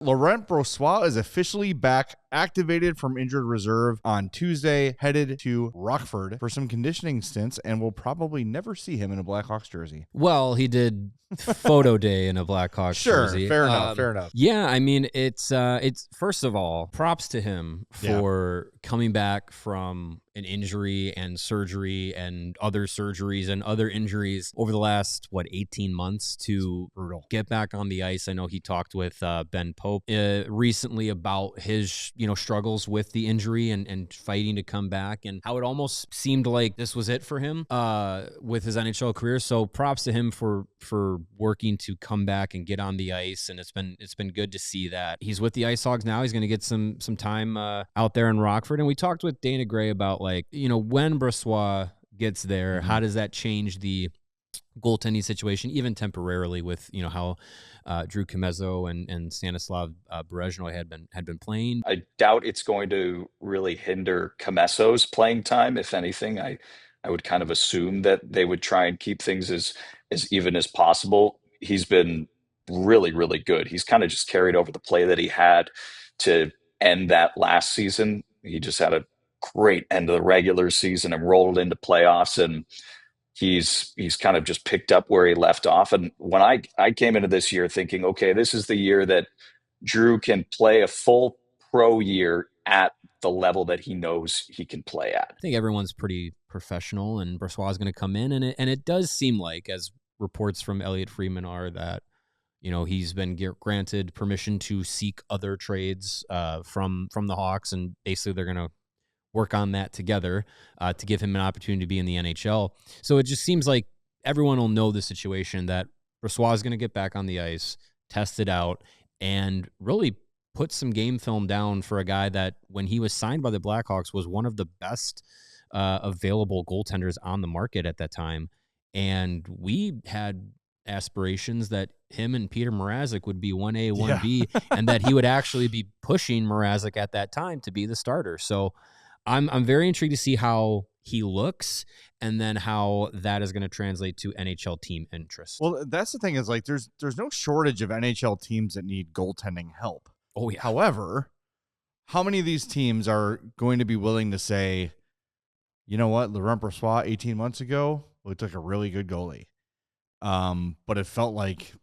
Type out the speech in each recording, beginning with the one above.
Laurent Brossoit is officially back, activated from injured reserve on Tuesday, headed to Rockford for some conditioning stints, and we'll probably never see him in a Blackhawks jersey. Well, he did photo day in a Blackhawks jersey. Fair enough. Yeah, I mean, it's first of all, props to him for coming back from an injury and surgery and other surgeries and other injuries over the last 18 months to get back on the ice. I know he talked with Ben Pope recently about his struggles with the injury and fighting to come back, and how it almost seemed like this was it for him with his NHL career. So props to him for working to come back and get on the ice, and it's been good to see that he's with the IceHogs now. He's going to get some time out there in Rockford, and we talked with Dana Gray about when Brossoit gets there, how does that change the goaltending situation, even temporarily, with how Drew Comezzo and Stanislav Berezhnoi had been playing. I doubt it's going to really hinder Comesso's playing time. If anything, I would kind of assume that they would try and keep things as even as possible. He's been really, really good. He's kind of just carried over the play that he had to end that last season. He just had a great end of the regular season and rolled into playoffs, and he's kind of just picked up where he left off. And when I came into this year thinking, okay, this is the year that Drew can play a full pro year at the level that he knows he can play at. I think everyone's pretty professional, and Brossoit is going to come in, and it does seem like, as reports from Elliot Friedman are, that he's been granted permission to seek other trades from the Hawks, and basically they're going to work on that together to give him an opportunity to be in the NHL. So it just seems like everyone will know the situation, that Brossoit is going to get back on the ice, test it out, and really put some game film down for a guy that, when he was signed by the Blackhawks, was one of the best available goaltenders on the market at that time. And we had aspirations that him and Peter Mrazek would be 1A, 1B, and that he would actually be pushing Mrazek at that time to be the starter. So I'm very intrigued to see how he looks, and then how that is going to translate to NHL team interest. Well, that's the thing, is there's no shortage of NHL teams that need goaltending help. Oh yeah. However, how many of these teams are going to be willing to say, you know what, Laurent Brossoit 18 months ago looked like a really good goalie, but it felt like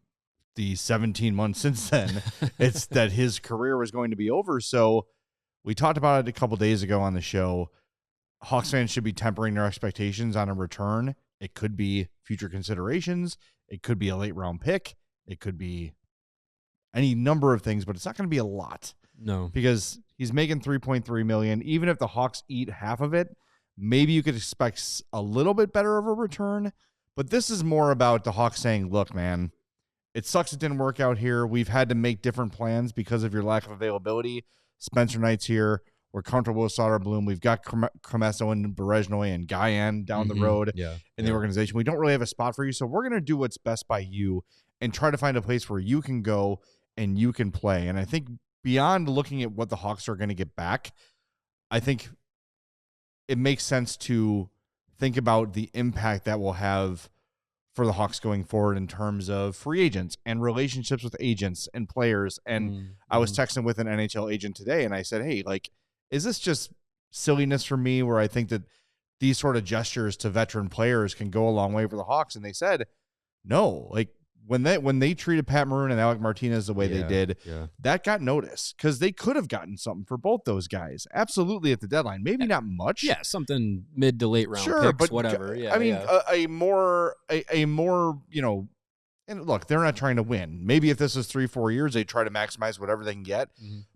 the 17 months since then, it's that his career was going to be over. So we talked about it a couple days ago on the show. Hawks fans should be tempering their expectations on a return. It could be future considerations. It could be a late round pick. It could be any number of things, but it's not going to be a lot. No, because he's making $3.3 million. Even if the Hawks eat half of it, maybe you could expect a little bit better of a return. But this is more about the Hawks saying, look, man, it sucks it didn't work out here. We've had to make different plans because of your lack of availability. Spencer Knight's here. We're comfortable with Soderblom. We've got Comezzo and Berezhnoi and Guyan down the road in the organization. We don't really have a spot for you, so we're going to do what's best by you and try to find a place where you can go and you can play. And I think beyond looking at what the Hawks are going to get back, I think it makes sense to think about the impact that will have for the Hawks going forward in terms of free agents and relationships with agents and players. And I was texting with an NHL agent today, and I said, hey, is this just silliness for me, where I think that these sort of gestures to veteran players can go a long way for the Hawks? And they said, no, when they treated Pat Maroon and Alec Martinez the way they did, that got noticed, because they could have gotten something for both those guys. Absolutely, at the deadline. Maybe not much. Yeah, something mid to late round picks, but whatever. Yeah, I mean, a more, and look, they're not trying to win. Maybe if this is 3-4 years, they try to maximize whatever they can get.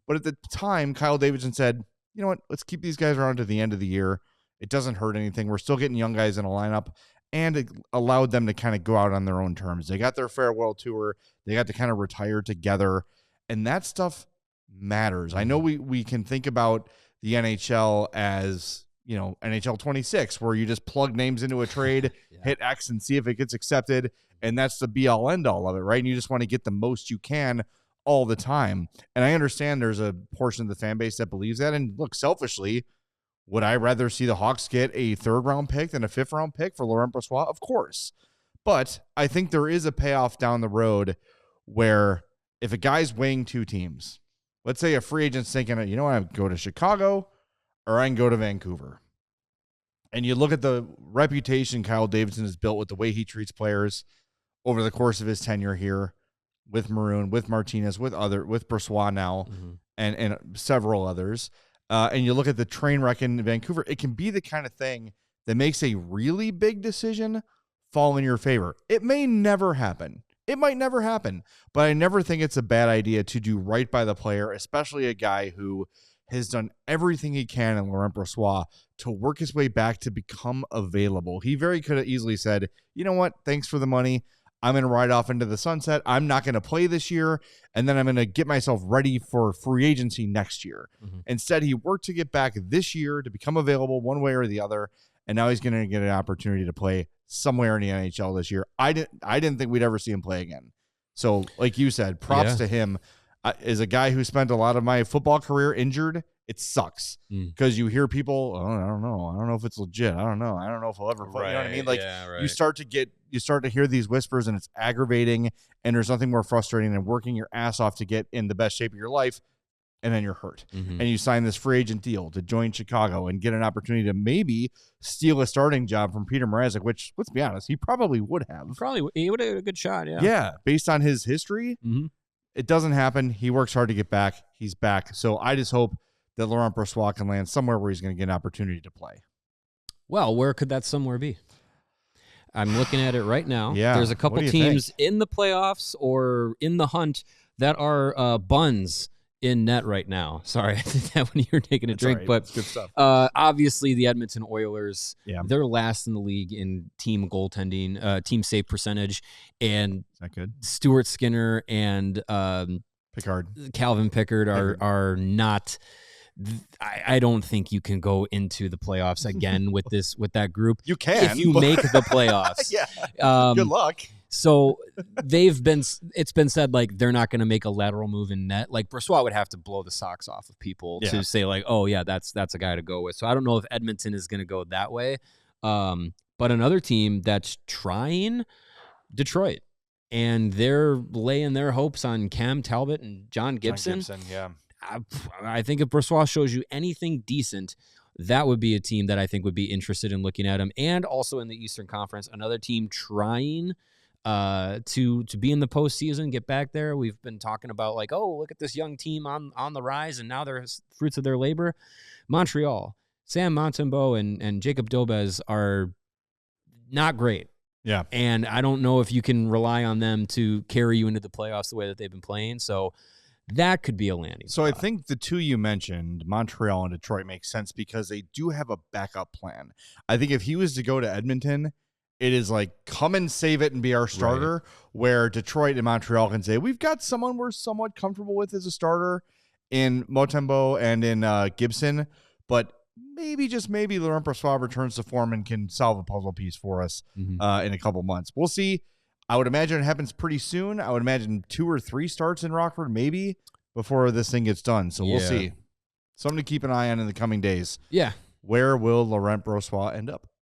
But at the time, Kyle Davidson said, you know what, let's keep these guys around to the end of the year. It doesn't hurt anything. We're still getting young guys in a lineup. And it allowed them to kind of go out on their own terms. They got their farewell tour. They got to kind of retire together. And that stuff matters. I know we can think about the NHL as, NHL 26, where you just plug names into a trade, hit X and see if it gets accepted. And that's the be-all, end-all of it, right? And you just want to get the most you can all the time. And I understand there's a portion of the fan base that believes that. And look, selfishly, would I rather see the Hawks get a 3rd-round pick than a 5th-round pick for Laurent Brossoit? Of course. But I think there is a payoff down the road where if a guy's weighing two teams, let's say a free agent's thinking, you know what, I go to Chicago or I can go to Vancouver. And you look at the reputation Kyle Davidson has built with the way he treats players over the course of his tenure here with Maroon, with Martinez, with Brossoit now, and several others. And you look at the train wreck in Vancouver, it can be the kind of thing that makes a really big decision fall in your favor. It may never happen. It might never happen, but I never think it's a bad idea to do right by the player, especially a guy who has done everything he can in Laurent Brossoit to work his way back to become available. He very could have easily said, you know what, thanks for the money. I'm going to ride off into the sunset. I'm not going to play this year, and then I'm going to get myself ready for free agency next year. Instead, he worked to get back this year to become available one way or the other, and now he's going to get an opportunity to play somewhere in the NHL this year. I didn't think we'd ever see him play again. So, like you said, props to him. As a guy who spent a lot of my football career injured, it sucks because you hear people, oh, I don't know if it's legit. I don't know if I'll ever play. You know what I mean? Like you start to hear these whispers, and it's aggravating, and there's nothing more frustrating than working your ass off to get in the best shape of your life, and then you're hurt. And you sign this free agent deal to join Chicago and get an opportunity to maybe steal a starting job from Peter Mrazek, which, let's be honest, he probably would have. He would have a good shot, yeah. Yeah, based on his history. It doesn't happen. He works hard to get back. He's back. So I just hope that Laurent Brossoit can land somewhere where he's going to get an opportunity to play. Well, where could that somewhere be? I'm looking at it right now. Yeah. There's a couple teams in the playoffs or in the hunt that are buns in net right now. Sorry, I did that when you were taking a drink, but it's good stuff. Obviously the Edmonton Oilers, they're last in the league in team goaltending, team save percentage, and is that good? Stuart Skinner and Calvin Pickard are not. I don't think you can go into the playoffs again with that group. You can if you make the playoffs. Good luck. So it's been said like they're not going to make a lateral move in net. Like Brossoit would have to blow the socks off of people to say like, oh yeah, that's a guy to go with. So I don't know if Edmonton is going to go that way. But another team that's trying, Detroit, and they're laying their hopes on Cam Talbot and John Gibson. I think if Brossoit shows you anything decent, that would be a team that I think would be interested in looking at him. And also in the Eastern Conference, another team trying to be in the postseason, get back there. We've been talking about like, oh, look at this young team on the rise, and now they're fruits of their labor. Montreal, Sam Montembeault and Jacob Dobes are not great. Yeah. And I don't know if you can rely on them to carry you into the playoffs the way that they've been playing. So that could be a landing spot. I think the two you mentioned, Montreal and Detroit, make sense because they do have a backup plan. I think if he was to go to Edmonton, it is like, come and save it and be our starter, where Detroit and Montreal can say, we've got someone we're somewhat comfortable with as a starter in Montembeault and in Gibson, but maybe, just maybe, Laurent Brossoit returns to form and can solve a puzzle piece for us in a couple months. We'll see. I would imagine it happens pretty soon. I would imagine 2 or 3 starts in Rockford, maybe, before this thing gets done. So we'll see. Something to keep an eye on in the coming days. Yeah. Where will Laurent Brossoit end up?